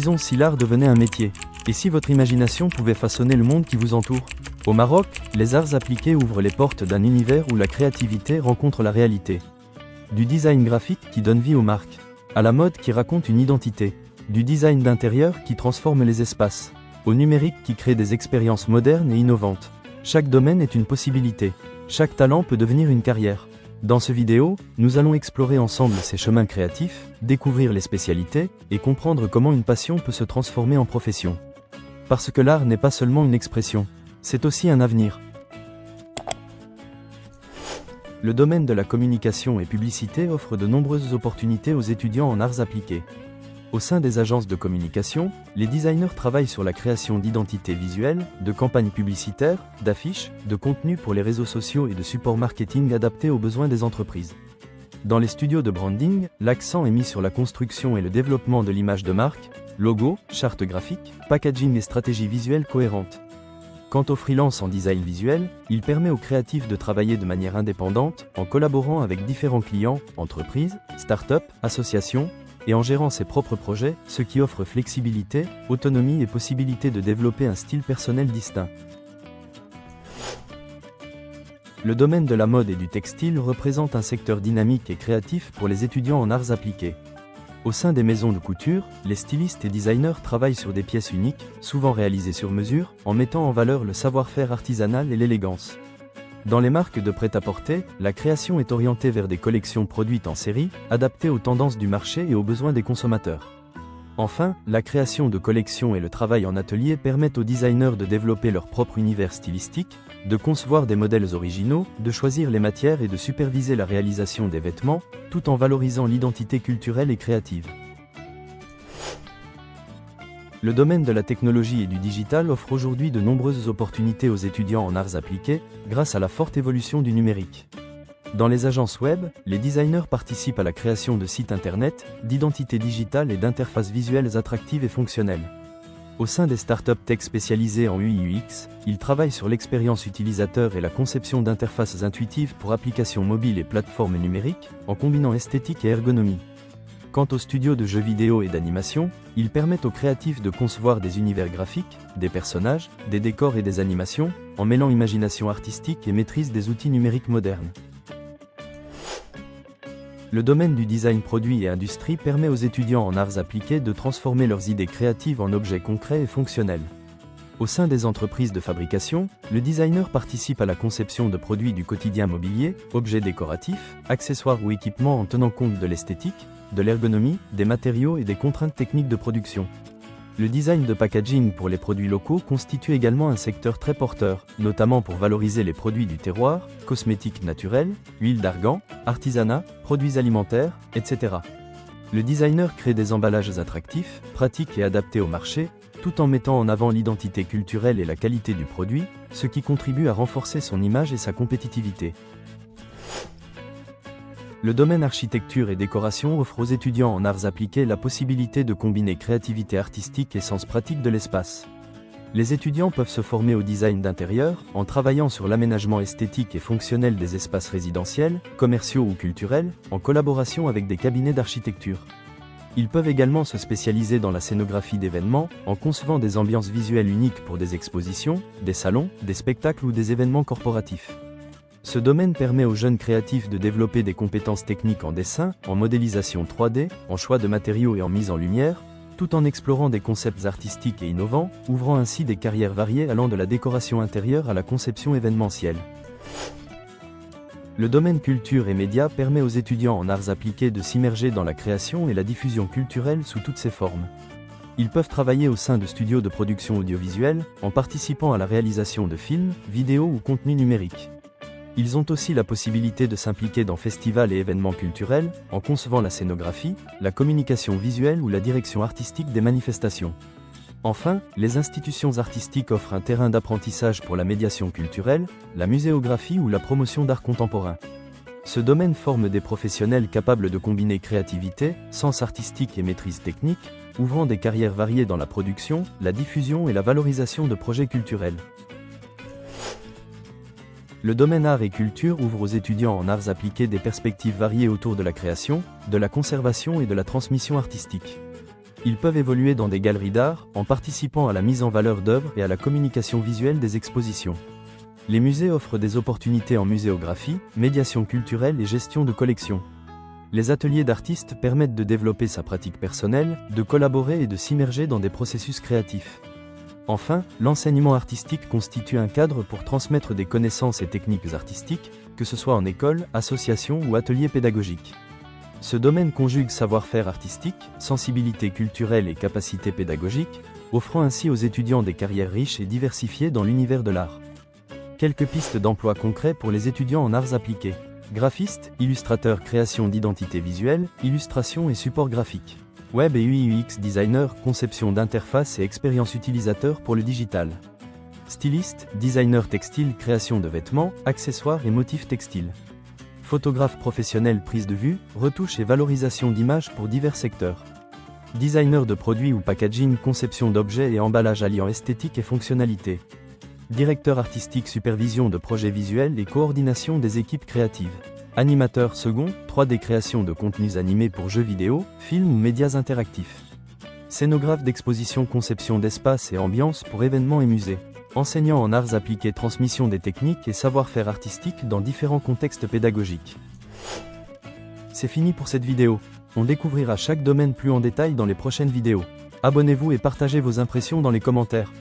Disons si l'art devenait un métier, et si votre imagination pouvait façonner le monde qui vous entoure. Au Maroc, les arts appliqués ouvrent les portes d'un univers où la créativité rencontre la réalité. Du design graphique qui donne vie aux marques, à la mode qui raconte une identité, du design d'intérieur qui transforme les espaces, au numérique qui crée des expériences modernes et innovantes. Chaque domaine est une possibilité, chaque talent peut devenir une carrière. Dans ce vidéo, nous allons explorer ensemble ces chemins créatifs, découvrir les spécialités, et comprendre comment une passion peut se transformer en profession. Parce que l'art n'est pas seulement une expression, c'est aussi un avenir. Le domaine de la communication et publicité offre de nombreuses opportunités aux étudiants en arts appliqués. Au sein des agences de communication, les designers travaillent sur la création d'identités visuelles, de campagnes publicitaires, d'affiches, de contenus pour les réseaux sociaux et de supports marketing adaptés aux besoins des entreprises. Dans les studios de branding, l'accent est mis sur la construction et le développement de l'image de marque, logo, charte graphique, packaging et stratégie visuelle cohérente. Quant au freelance en design visuel, il permet aux créatifs de travailler de manière indépendante, en collaborant avec différents clients, entreprises, start-up, associations, et en gérant ses propres projets, ce qui offre flexibilité, autonomie et possibilité de développer un style personnel distinct. Le domaine de la mode et du textile représente un secteur dynamique et créatif pour les étudiants en arts appliqués. Au sein des maisons de couture, les stylistes et designers travaillent sur des pièces uniques, souvent réalisées sur mesure, en mettant en valeur le savoir-faire artisanal et l'élégance. Dans les marques de prêt-à-porter, la création est orientée vers des collections produites en série, adaptées aux tendances du marché et aux besoins des consommateurs. Enfin, la création de collections et le travail en atelier permettent aux designers de développer leur propre univers stylistique, de concevoir des modèles originaux, de choisir les matières et de superviser la réalisation des vêtements, tout en valorisant l'identité culturelle et créative. Le domaine de la technologie et du digital offre aujourd'hui de nombreuses opportunités aux étudiants en arts appliqués, grâce à la forte évolution du numérique. Dans les agences web, les designers participent à la création de sites internet, d'identités digitales et d'interfaces visuelles attractives et fonctionnelles. Au sein des startups tech spécialisées en UI/UX, ils travaillent sur l'expérience utilisateur et la conception d'interfaces intuitives pour applications mobiles et plateformes numériques, en combinant esthétique et ergonomie. Quant aux studios de jeux vidéo et d'animation, ils permettent aux créatifs de concevoir des univers graphiques, des personnages, des décors et des animations, en mêlant imagination artistique et maîtrise des outils numériques modernes. Le domaine du design produit et industrie permet aux étudiants en arts appliqués de transformer leurs idées créatives en objets concrets et fonctionnels. Au sein des entreprises de fabrication, le designer participe à la conception de produits du quotidien mobilier, objets décoratifs, accessoires ou équipements en tenant compte de l'esthétique, de l'ergonomie, des matériaux et des contraintes techniques de production. Le design de packaging pour les produits locaux constitue également un secteur très porteur, notamment pour valoriser les produits du terroir, cosmétiques naturels, huile d'argan, artisanat, produits alimentaires, etc. Le designer crée des emballages attractifs, pratiques et adaptés au marché, tout en mettant en avant l'identité culturelle et la qualité du produit, ce qui contribue à renforcer son image et sa compétitivité. Le domaine architecture et décoration offre aux étudiants en arts appliqués la possibilité de combiner créativité artistique et sens pratique de l'espace. Les étudiants peuvent se former au design d'intérieur, en travaillant sur l'aménagement esthétique et fonctionnel des espaces résidentiels, commerciaux ou culturels, en collaboration avec des cabinets d'architecture. Ils peuvent également se spécialiser dans la scénographie d'événements, en concevant des ambiances visuelles uniques pour des expositions, des salons, des spectacles ou des événements corporatifs. Ce domaine permet aux jeunes créatifs de développer des compétences techniques en dessin, en modélisation 3D, en choix de matériaux et en mise en lumière, tout en explorant des concepts artistiques et innovants, ouvrant ainsi des carrières variées allant de la décoration intérieure à la conception événementielle. Le domaine culture et médias permet aux étudiants en arts appliqués de s'immerger dans la création et la diffusion culturelle sous toutes ses formes. Ils peuvent travailler au sein de studios de production audiovisuelle, en participant à la réalisation de films, vidéos ou contenus numériques. Ils ont aussi la possibilité de s'impliquer dans festivals et événements culturels, en concevant la scénographie, la communication visuelle ou la direction artistique des manifestations. Enfin, les institutions artistiques offrent un terrain d'apprentissage pour la médiation culturelle, la muséographie ou la promotion d'art contemporain. Ce domaine forme des professionnels capables de combiner créativité, sens artistique et maîtrise technique, ouvrant des carrières variées dans la production, la diffusion et la valorisation de projets culturels. Le domaine art et culture ouvre aux étudiants en arts appliqués des perspectives variées autour de la création, de la conservation et de la transmission artistique. Ils peuvent évoluer dans des galeries d'art, en participant à la mise en valeur d'œuvres et à la communication visuelle des expositions. Les musées offrent des opportunités en muséographie, médiation culturelle et gestion de collections. Les ateliers d'artistes permettent de développer sa pratique personnelle, de collaborer et de s'immerger dans des processus créatifs. Enfin, l'enseignement artistique constitue un cadre pour transmettre des connaissances et techniques artistiques, que ce soit en école, association ou atelier pédagogique. Ce domaine conjugue savoir-faire artistique, sensibilité culturelle et capacité pédagogique, offrant ainsi aux étudiants des carrières riches et diversifiées dans l'univers de l'art. Quelques pistes d'emploi concrets pour les étudiants en arts appliqués. Graphiste, illustrateur, création d'identité visuelle, illustration et support graphique. Web et UI/UX designer, conception d'interface et expérience utilisateur pour le digital. Styliste, designer textile, création de vêtements, accessoires et motifs textiles. Photographe professionnel, prise de vue, retouche et valorisation d'images pour divers secteurs. Designer de produits ou packaging, conception d'objets et emballage alliant esthétique et fonctionnalité. Directeur artistique, supervision de projets visuels et coordination des équipes créatives. Animateur second, 3D création de contenus animés pour jeux vidéo, films ou médias interactifs. Scénographe d'exposition, conception d'espaces et ambiance pour événements et musées. Enseignant en arts appliqués, transmission des techniques et savoir-faire artistiques dans différents contextes pédagogiques. C'est fini pour cette vidéo. On découvrira chaque domaine plus en détail dans les prochaines vidéos. Abonnez-vous et partagez vos impressions dans les commentaires.